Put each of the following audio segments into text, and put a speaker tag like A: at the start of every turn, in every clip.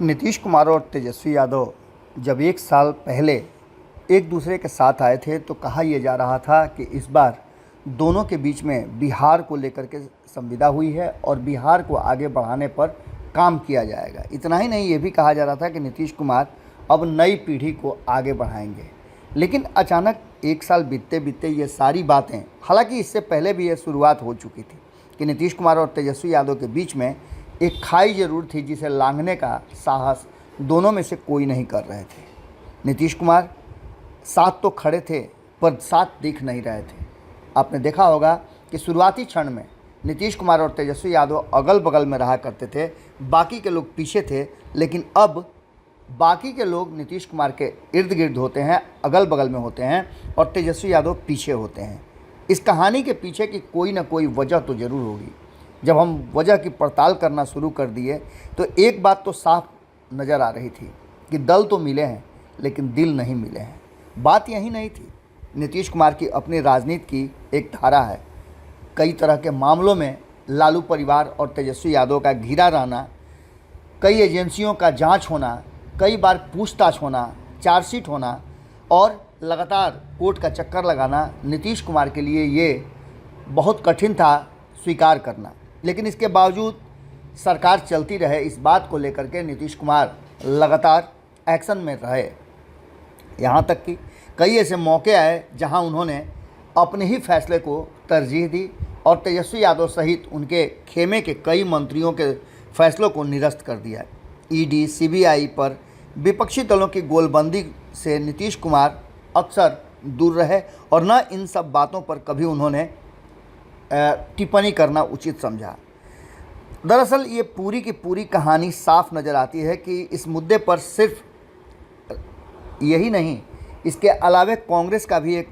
A: नीतीश कुमार और तेजस्वी यादव जब एक साल पहले एक दूसरे के साथ आए थे तो कहा यह जा रहा था कि इस बार दोनों के बीच में बिहार को लेकर के संविदा हुई है और बिहार को आगे बढ़ाने पर काम किया जाएगा। इतना ही नहीं, ये भी कहा जा रहा था कि नीतीश कुमार अब नई पीढ़ी को आगे बढ़ाएंगे। लेकिन अचानक एक साल बीतते बीतते ये सारी बातें, हालांकि इससे पहले भी ये शुरुआत हो चुकी थी कि नीतीश कुमार और तेजस्वी यादव के बीच में एक खाई जरूर थी जिसे लांघने का साहस दोनों में से कोई नहीं कर रहे थे। नीतीश कुमार साथ तो खड़े थे पर साथ दिख नहीं रहे थे। आपने देखा होगा कि शुरुआती क्षण में नीतीश कुमार और तेजस्वी यादव अगल बगल में रहा करते थे, बाकी के लोग पीछे थे। लेकिन अब बाकी के लोग नीतीश कुमार के इर्द गिर्द होते हैं, अगल बगल में होते हैं और तेजस्वी यादव पीछे होते हैं। इस कहानी के पीछे की कोई ना कोई वजह तो ज़रूर होगी। जब हम वजह की पड़ताल करना शुरू कर दिए तो एक बात तो साफ नज़र आ रही थी कि दल तो मिले हैं लेकिन दिल नहीं मिले हैं। बात यही नहीं थी। नीतीश कुमार की अपनी राजनीति की एक धारा है। कई तरह के मामलों में लालू परिवार और तेजस्वी यादव का घिरा रहना, कई एजेंसियों का जांच होना, कई बार पूछताछ होना, चार्जशीट होना और लगातार कोर्ट का चक्कर लगाना नीतीश कुमार के लिए ये बहुत कठिन था स्वीकार करना। लेकिन इसके बावजूद सरकार चलती रहे, इस बात को लेकर के नीतीश कुमार लगातार एक्शन में रहे। यहाँ तक कि कई ऐसे मौके आए जहाँ उन्होंने अपने ही फैसले को तरजीह दी और तेजस्वी यादव सहित उनके खेमे के कई मंत्रियों के फैसलों को निरस्त कर दिया। ईडी, सीबीआई पर विपक्षी दलों की गोलबंदी से नीतीश कुमार अक्सर दूर रहे और न इन सब बातों पर कभी उन्होंने टिप्पणी करना उचित समझा। दरअसल ये पूरी की पूरी कहानी साफ नज़र आती है कि इस मुद्दे पर सिर्फ यही नहीं, इसके अलावे कांग्रेस का भी एक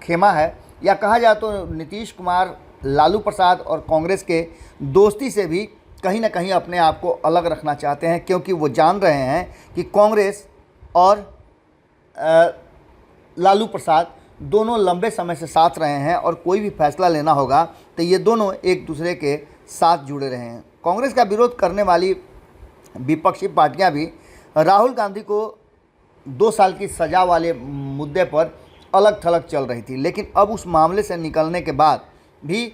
A: खेमा है, या कहा जाए तो नीतीश कुमार लालू प्रसाद और कांग्रेस के दोस्ती से भी कहीं ना कहीं अपने आप को अलग रखना चाहते हैं, क्योंकि वो जान रहे हैं कि कांग्रेस और लालू प्रसाद दोनों लंबे समय से साथ रहे हैं और कोई भी फैसला लेना होगा तो ये दोनों एक दूसरे के साथ जुड़े रहे हैं। कांग्रेस का विरोध करने वाली विपक्षी पार्टियां भी राहुल गांधी को 2 साल की सज़ा वाले मुद्दे पर अलग थलग चल रही थी। लेकिन अब उस मामले से निकलने के बाद भी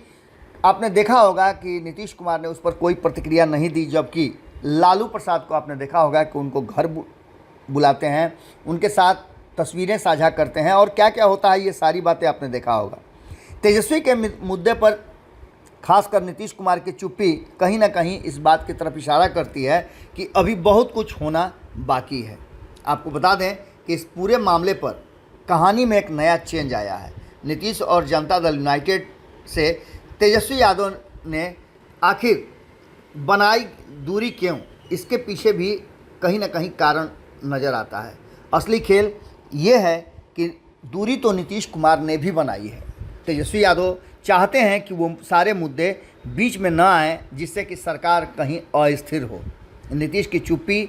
A: आपने देखा होगा कि नीतीश कुमार ने उस पर कोई प्रतिक्रिया नहीं दी, जबकि लालू प्रसाद को आपने देखा होगा कि उनको घर बुलाते हैं, उनके साथ तस्वीरें साझा करते हैं और क्या क्या होता है ये सारी बातें आपने देखा होगा। तेजस्वी के मुद्दे पर खासकर नीतीश कुमार की चुप्पी कहीं ना कहीं इस बात की तरफ इशारा करती है कि अभी बहुत कुछ होना बाकी है। आपको बता दें कि इस पूरे मामले पर कहानी में एक नया चेंज आया है। नीतीश और जनता दल यूनाइटेड से तेजस्वी यादव ने आखिर बनाई दूरी क्यों, इसके पीछे भी कहीं ना कहीं कारण नज़र आता है। असली खेल ये है कि दूरी तो नीतीश कुमार ने भी बनाई है। तेजस्वी यादव चाहते हैं कि वो सारे मुद्दे बीच में न आएँ जिससे कि सरकार कहीं अस्थिर हो। नीतीश की चुप्पी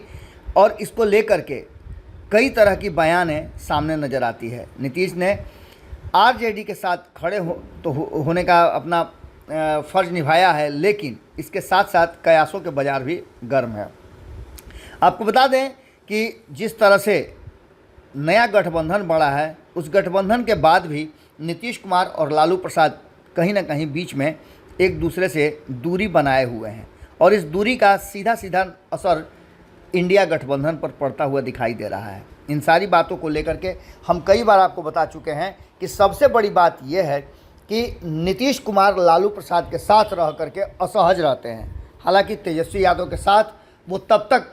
A: और इसको लेकर के कई तरह की बयानें सामने नज़र आती है। नीतीश ने आरजेडी के साथ खड़े होने का अपना फ़र्ज निभाया है, लेकिन इसके साथ साथ कयासों के बाज़ार भी गर्म है। आपको बता दें कि जिस तरह से नया गठबंधन बढ़ा है, उस गठबंधन के बाद भी नीतीश कुमार और लालू प्रसाद कहीं ना कहीं बीच में एक दूसरे से दूरी बनाए हुए हैं और इस दूरी का सीधा सीधा असर इंडिया गठबंधन पर पड़ता हुआ दिखाई दे रहा है। इन सारी बातों को लेकर के हम कई बार आपको बता चुके हैं कि सबसे बड़ी बात यह है कि नीतीश कुमार लालू प्रसाद के साथ रह करके असहज रहते हैं। हालांकि तेजस्वी यादव के साथ वो तब तक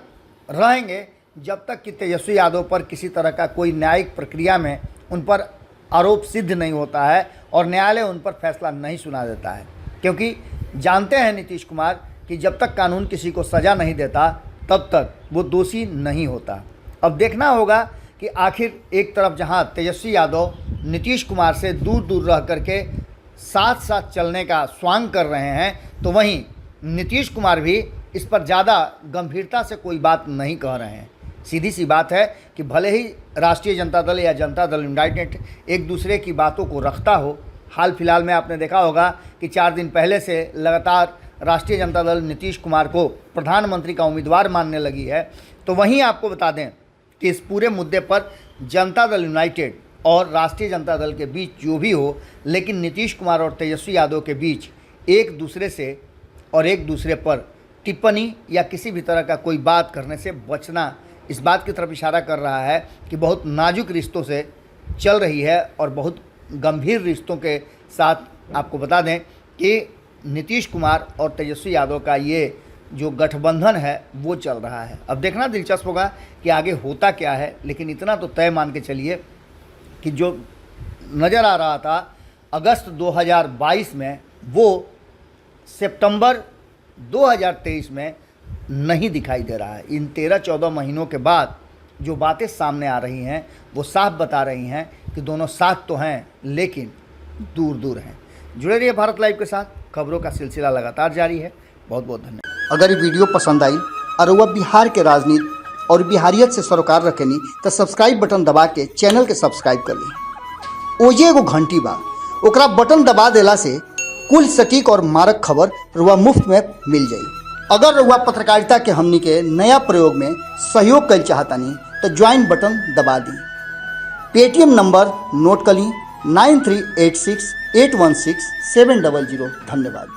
A: रहेंगे जब तक कि तेजस्वी यादव पर किसी तरह का कोई न्यायिक प्रक्रिया में उन पर आरोप सिद्ध नहीं होता है और न्यायालय उन पर फैसला नहीं सुना देता है, क्योंकि जानते हैं नीतीश कुमार कि जब तक कानून किसी को सज़ा नहीं देता तब तक वो दोषी नहीं होता। अब देखना होगा कि आखिर एक तरफ जहां तेजस्वी यादव नीतीश कुमार से दूर दूर रह करके साथ साथ चलने का स्वांग कर रहे हैं, तो वहीं नीतीश कुमार भी इस पर ज़्यादा गंभीरता से कोई बात नहीं कह रहे हैं। सीधी सी बात है कि भले ही राष्ट्रीय जनता दल या जनता दल यूनाइटेड एक दूसरे की बातों को रखता हो, हाल फिलहाल में आपने देखा होगा कि 4 दिन पहले से लगातार राष्ट्रीय जनता दल नीतीश कुमार को प्रधानमंत्री का उम्मीदवार मानने लगी है, तो वहीं आपको बता दें कि इस पूरे मुद्दे पर जनता दल यूनाइटेड और राष्ट्रीय जनता दल के बीच जो भी हो, लेकिन नीतीश कुमार और तेजस्वी यादव के बीच एक दूसरे से और एक दूसरे पर टिप्पणी या किसी भी तरह का कोई बात करने से बचना इस बात की तरफ इशारा कर रहा है कि बहुत नाजुक रिश्तों से चल रही है और बहुत गंभीर रिश्तों के साथ आपको बता दें कि नीतीश कुमार और तेजस्वी यादव का ये जो गठबंधन है वो चल रहा है। अब देखना दिलचस्प होगा कि आगे होता क्या है, लेकिन इतना तो तय मान के चलिए कि जो नज़र आ रहा था अगस्त 2022 में वो सितंबर 2023 में नहीं दिखाई दे रहा है। इन 13-14 महीनों के बाद जो बातें सामने आ रही हैं वो साफ बता रही हैं कि दोनों साथ तो हैं लेकिन दूर दूर हैं। जुड़े रहिए भारत लाइव के साथ, खबरों का सिलसिला लगातार जारी है। बहुत बहुत धन्यवाद। अगर ये वीडियो पसंद आई और वह बिहार के राजनीति और बिहारियत से सरोकार रखेनी तो सब्सक्राइब बटन दबा के चैनल के सब्सक्राइब कर ली। ओजे एगो घंटी बा, ओकरा बटन दबा देला से कुल सटीक और मारक खबर रुआ मुफ्त में मिल जाई। अगर रुआ पत्रकारिता के हमनी के नया प्रयोग में सहयोग कर चाहतानी तो ज्वाइन बटन दबा दी। पेटीएम नंबर नोट कर ली 9386816700। धन्यवाद।